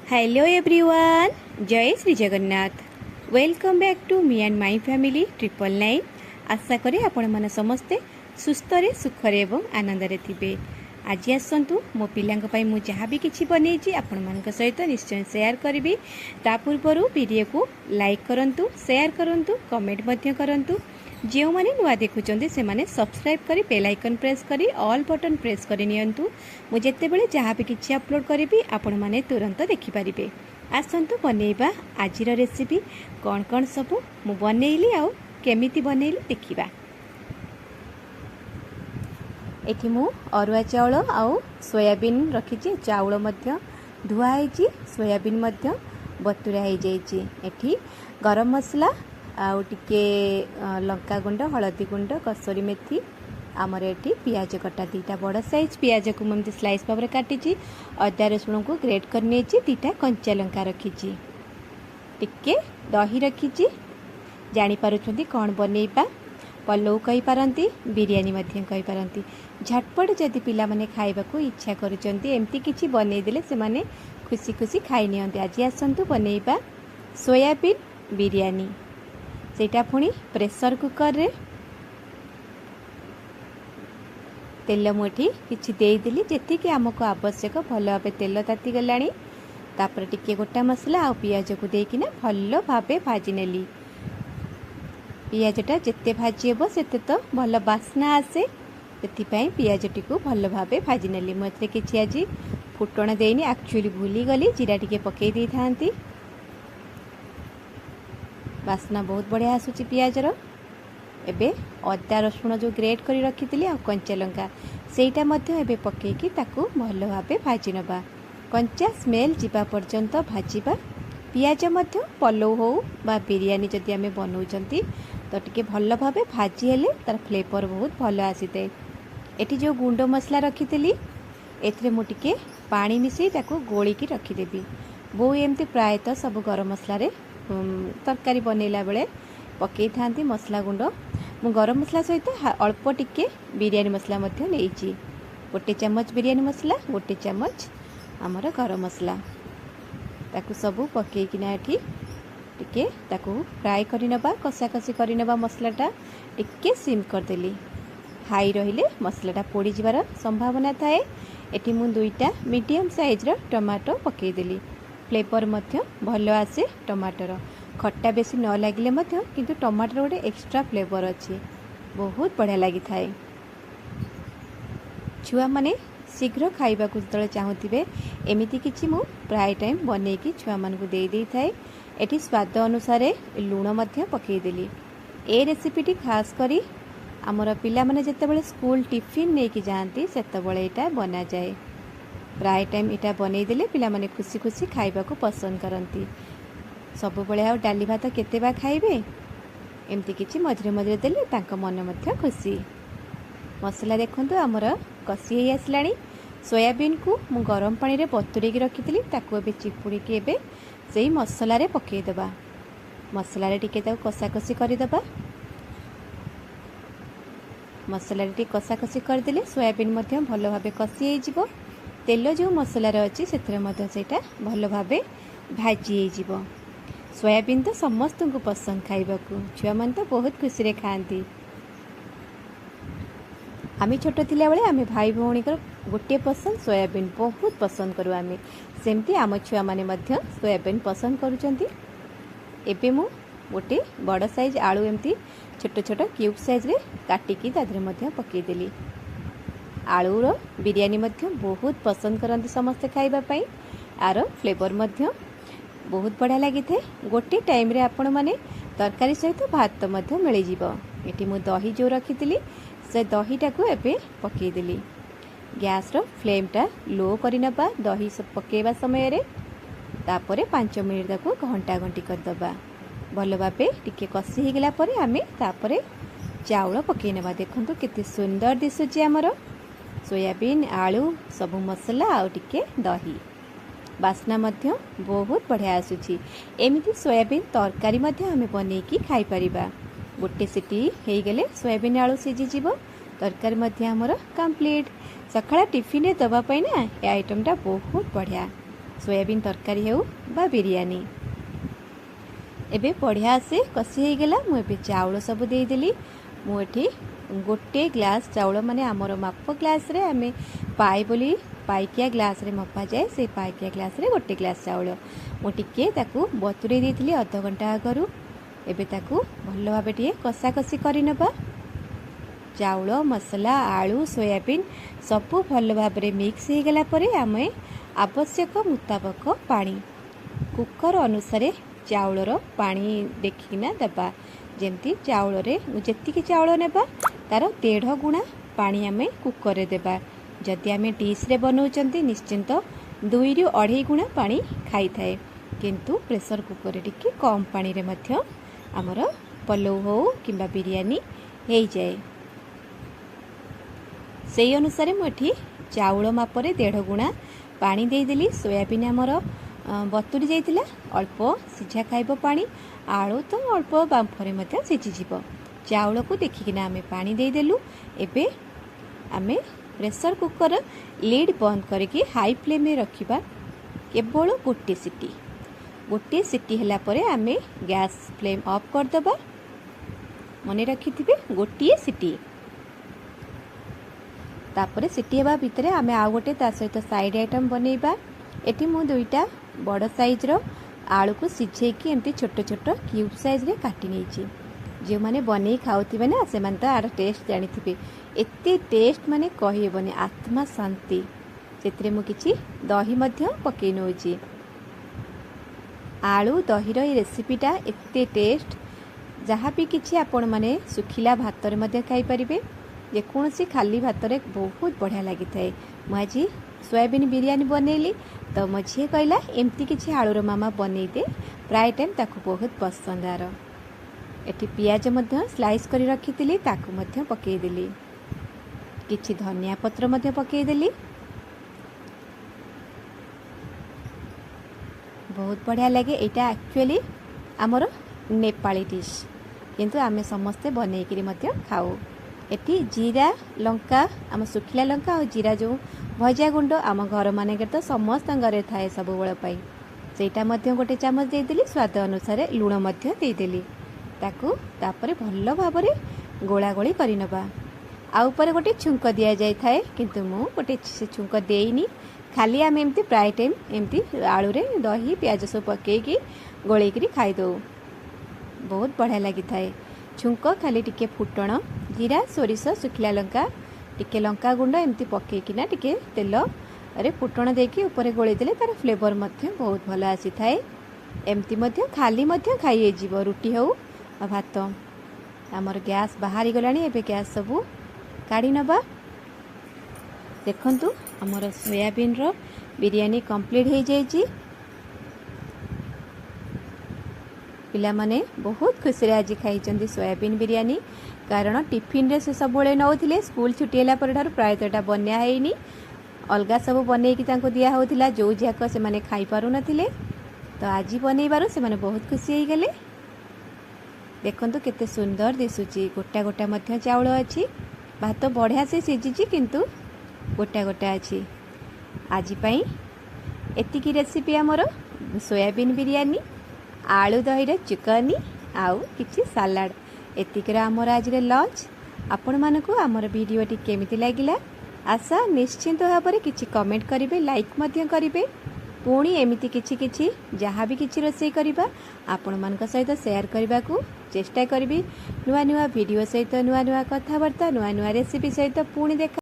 Hello everyone, Jai Shri Jagannath. Welcome back to me and my family 999। आशा करे आपण मन समस्ते सुस्थरे सुखरे एवं आनंदरे थिबे। आज आसतु मो पिलांक पई मु जहाँ भी किछि बनेछि आपण मानक सहित निश्चय शेयर करिवि। ता पूर्वरु वीडियो को लाइक करंतु, शेयर करंतु, कमेंट मध्य करंतु। जो मैंने नुआ देखुं से मैंने सब्सक्राइब करी बेल आइकन प्रेस करी ऑल बटन प्रेस करी नियंतु। मु जेतेबेले जहाँ भी किछि अपलोड करी आपण माने तुरंत देखिपारे। आसतु बनैबा आजिर रेसिपी कौन कौन सब मु बनैली आउ केमिति बनैली देखिबा। एठी मु अरुआ चाउल आउ सोयाबीन रखिछि। चाउल मध्य धुआ होइछि, सोयाबीन मध्य बतुरा हो जाइछि। एठी गरम मसला आउ टिके लंका गुंड, हलदी गुंड, कसूरी मेथी, आमर एठी पियाज कटा दीटा बड़ साइज पियाज को ममती स्लाइस भाव में काटी। अदा रसुण को ग्रेट कर नहीं, दीटा कंचा लंका रखी, टिके दही रखी। जानीपार कौन बनैबा पलौ कही पारती, बिरयानी मध्य कही पारती। झटपट जदि पिला माने खाइबा को इच्छा करुचंती एमती किछि बनैदेले से माने खुशी खुशी खाई नियंती। आज आसंतु बनैबा सोयाबीन बिरयानी। सेटा पुणी प्रेशर कुकर रे तेल मुठी किछि देदेली जेति कि आमको आवश्यक। भल भाव तेल ताती गलानी, तापर टिके गोटा मसला आ पियाज को देकिना भल भावे भाजी नेली। पियाजटा जेते भाजी हेबो सेते तो भल बास्ना आसे, सेतिपई पियाजटी को भल भावे भाजी नेली। मते किछि आज फुटण देइनी, एक्चुअली भूली गली जीरा टिके पकई दै थांती। बास्ना बहुत बढ़िया आसूची पियाजर। एबे अदा रसुण जो ग्रेट करी रखी आ कंचा लंका सेटा मध्य एबे पकेकी ताकू भल भावे भाजी नबा। कंचा स्मेल जीवा पर्यंत भाजीबा। पियाज मध्य पलौ हो बा बिरयानी जदि आमे बनौचंती तो टिके भल भावे भाजी हेले तार फ्लेवर बहुत भल आसीते। एठी जो गुंड मसला रखी एथरे मु टिके पानी मिसई ताकू गोली की रखीदेवी। बो एमती प्रायतः सब गरम मसला रे तरकारी बनैला बेले पकई थांती मसला गुंड। मु गरम मसला सहित अल्प टिके बिरयानी मसला मध्य लेइची। गोटे चम्मच बिरयानी मसला, गोटे चम्मच आमर गरम मसला, ताकू सबू पकई किना एठी टिके ताकू फ्राई करि नबा, कसा कसी करि नबा। मसलाटा टिके सिम कर देली। हाई रहिले मसलाटा पोड़ी जिबार संभावना थाए। एठी मु दुईटा मीडियम साइज रो टमाटो पकई देली। फ्लेवर मध्य भल आसे टमाटर। खट्टा बेसी न लगिले मध्य किंतु टमाटर गोटे एक्स्ट्रा फ्लेवर अच्छी, बहुत बढ़िया लगी थाए। छुआ माने शीघ्र खाइबा को जतले चाहुतिबे एमिति किछि मु प्राय टाइम बनेकी छुआ मान को दे दै थाए। एठी स्वाद अनुसार लूण मध्य पकई देली। ए रेसिपीटी खास करी आमर पिला माने जेतेबेले स्कूल टिफिन नेकी जांती सेतेबेले एटा बना जाए। प्राय टाइम इटा बनई देले पिला माने खुशी खुशी खाइबा को पसंद करती। सब बेले आ डाली भात केते बा खाइबे, एमती किछि मझरे मझरे देले तांको मन मध्य खुशी। मसला देखंतु आमर कसी हे आसलानी। सोयाबीन को मु गरम पानी रे बतुरे की रखितली, ताकू एबे चिपुड़ी के एबे सेही मसला रे पकई दबा। मसला रे टिके ताकू कसा कसी करि दबा। मसला रे टिके कसा कसी कर देले सोयाबीन मध्य भलो भाबे कसी हे जिवो। तेल जो मसला अच्छी से सेटा भल भावे भाजी हो। सोयाबीन तो समस्त को पसंद खाइबा को, छुआ मन तो बहुत खुशी रे खाती। आम छोट थिला बेले आम भाई भौणी गोटे पसंद सोयाबीन बहुत पसंद करूँ। आम सेमती आम छुआ माने मध्य सोयाबीन पसंद करुचंती। एबे मु गोटे बड़ साइज आलू एमती छोट छोट क्यूब साइज रे काटिकी तादरे मध्य पकई देली। आलूर बिरयानी मध्य बहुत पसंद करते समस्ते खाइबा पई। आर फ्लेवर मध्य बहुत बढ़िया लगी थे। गोटे टाइम रे आपण माने तरकारी सहित भात मध्य मिल जिवो। एटी मु दही जो रखी से दहीटा को एबे पकई देली। गैस रो फ्लेम टा लो करि नबा दही सब पकेबा समय रे। तापरे 5 मिनिट ताको घंटा घंटी कर दबा। भल भाबे टिके कसी हे गेला परे आमे तापरे चाउल पकई नबा। देखंतु केते सुंदर दिसुची हमरो सोयाबीन, आलू सबु मसला आउ टिके दही। बास्ना मध्य बहुत बढ़िया आसुची। एमिति सोयाबीन तरकारी मध्य आमे बनेकी खाई परिबा। गोटे सिटी हे गेले सोयाबीन आलू सिझी जीवो, तरकारी मध्य हमर कंप्लीट। सकाळ टिफिन दबा पई ना ए आइटमटा बहुत बढ़िया। सोयाबीन तरकारी हेउ बा बिरयानी। एबे बढ़िया से कषि हो गला। मुझे चाउल सब देदेली। मुझे गोटे ग्लास चाउल माने आमर माप ग्लास रे आमे पाए बोली पाइकिया ग्लास रे मपा जाए से पाइकिया ग्लास रे गोटे ग्लास चाउल मुझे ताकू बतुरे देती अध घंटा आगरू। एबे ताकू भल भाव टे कषा कषि करनबा। चाउल मसला आलू सोयाबीन सबू भल भाव मिक्स हो गला परे आमे आवश्यक मुताबक पानी कुकर अनुसार चाउलर पानी देखिना देबा। जेमती चाउल रे जेतिकी चाउल नेबा तार 1.5 गुणा पानी आमे कुकर रे देबा। जदि आमे डिश रे बनाउचंती निश्चिंत 2 रु 2.5 गुणा पानी खाई थाए, किंतु प्रेशर कुकर रे टिके कम पानी रे मध्य आमर पलौ हो किंबा बिरयानी हो जाए। से अनुसार मुझे चाउल मापरे 1.5 गुणा पानी देदेली। सोयाबीन आमर बतुरी जाइतिला अल्प सिझा खाइब पानी आलू तो अल्प बांफरे मध्य सिझीजिव। चाउल को देखिकिना आमे पानी देदेलु। एबे आमे प्रेशर कुकर लिड बंद करके हाई फ्लेम में रखिबा केवल गोटे सीटी हला परे आमे गैस फ्लेम ऑफ कर दबा। मने रखिथिबे गोटे सीटी। तापरे सीटी हेबा भितरे आमे आ गोटे ता सहित साइड आइटम बनेइबा। एठी मु दुईटा बड़ साइज रो आलू को सिझेकी एमती छोट छोट क्यूब साइज रे काटी नेछि। जो माने बनै खाउथिबे ना से मान तो आर टेस्ट जानिथिबे। एते टेस्ट माने कहिबोनी आत्मा शांति। सेतरे मु किछि दही मध्य पकै नउछि। आलू दहीर ए रेसिपीटा एते टेस्ट जहाँ भी किछि आपण माने सुखिला भात रे मध्य खाई परिबे। जे कोनसी खाली भात रे बहुत बढ़िया लागि थाए। मु आज सोयाबीन बिरयानी बनैली तो मो झी कहला एमती किछि आलूर मामा बनै दे। प्राय टाइम ताकू बहुत पसंद आर। एटी पियाज मध्य स्लाइस करी रखिथिली ताकू मध्य पकै देली। किछि धनिया पत्र मध्य पकै देली। बहुत बढ़िया लगे। एटा एक्चुअली आमर नेपाली डिश किंतु आमे समस्ते बनैकरी मध्य खाऊ। एटी जीरा लंका आम सुखिला लंका और जीरा जो भजा गुंड आम घर मानक तो समस्त घरे थाए सब बेल सेटा मध्य गोटे चामच देदेली। स्वाद अनुसार लुण मध्य देदेली। ताकू तापरे भल भाव गोला गोली करनबा। आ ऊपर गोटे छुंक दिया जाय थाए किंतु मु गोटे छुंक देइनी। खाली आम एमती प्राय टाइम एमती आलू रे दही प्याज सब पकेकी गोलेकरी खाई दो। बहुत बढ़िया लगी थाए। छुंक खाली टिके फुटण जीरा सोरिष सुखिला लंका टिके लंका गुंड एमती पकेकिना टिके तेल अरे फुटण देकी ऊपर गोले देले तार फ्लेवर मध्य बहुत भल आसी थाए। एमती मध्य खाली मध्य खाई जीव रुटी हो भात। आमर गैस बाहरी गलानी। एबे गैस सबू काढ़ी नबा। देखंतु आमर सोयाबीन रो बिरयानी कंप्लीट हो जाइए। पिला माने बहुत खुशी आज खाई सोयाबीन बिरयानी कारण टिफिन रे से सब बळे नउथिले। स्कूल छुट्टी होला पर ठार प्रायतटा बन्या हेइनी अलगा सब बनै कि तांको दिया होथिला जो जाक से माने खाई पारु नथिले। तो आज बनैबारु से माने बहुत खुशी हो गले। देखंतु केते सुंदर दिसुची। गोटा गोटा मध्य चाउल अछि। भात बढ़िया से सिझिची किंतु गोटा गोटा अछि। आज पई एतिकी रेसिपी हमर सोयाबीन बिरयानी आलू दही चिकन आउ किछि सालाड एतिकर आमर आज लंच। आपण मानकु आमर वीडियोटी केमिति लागिला आशा निश्चिंत भाव में किछि कमेंट करिवे लाइक मध्य करिवे। पुणी एमिति किछि किछि जहाँ भी किछि रोषेई करिबा आपण मानक सहित शेयर करने को चेष्टा करिवि। नुआ नुआ वीडियो सहित नुआ नुआ कथाबार्ता नुआ नुआ रेसिपी सहित पुणी देखा।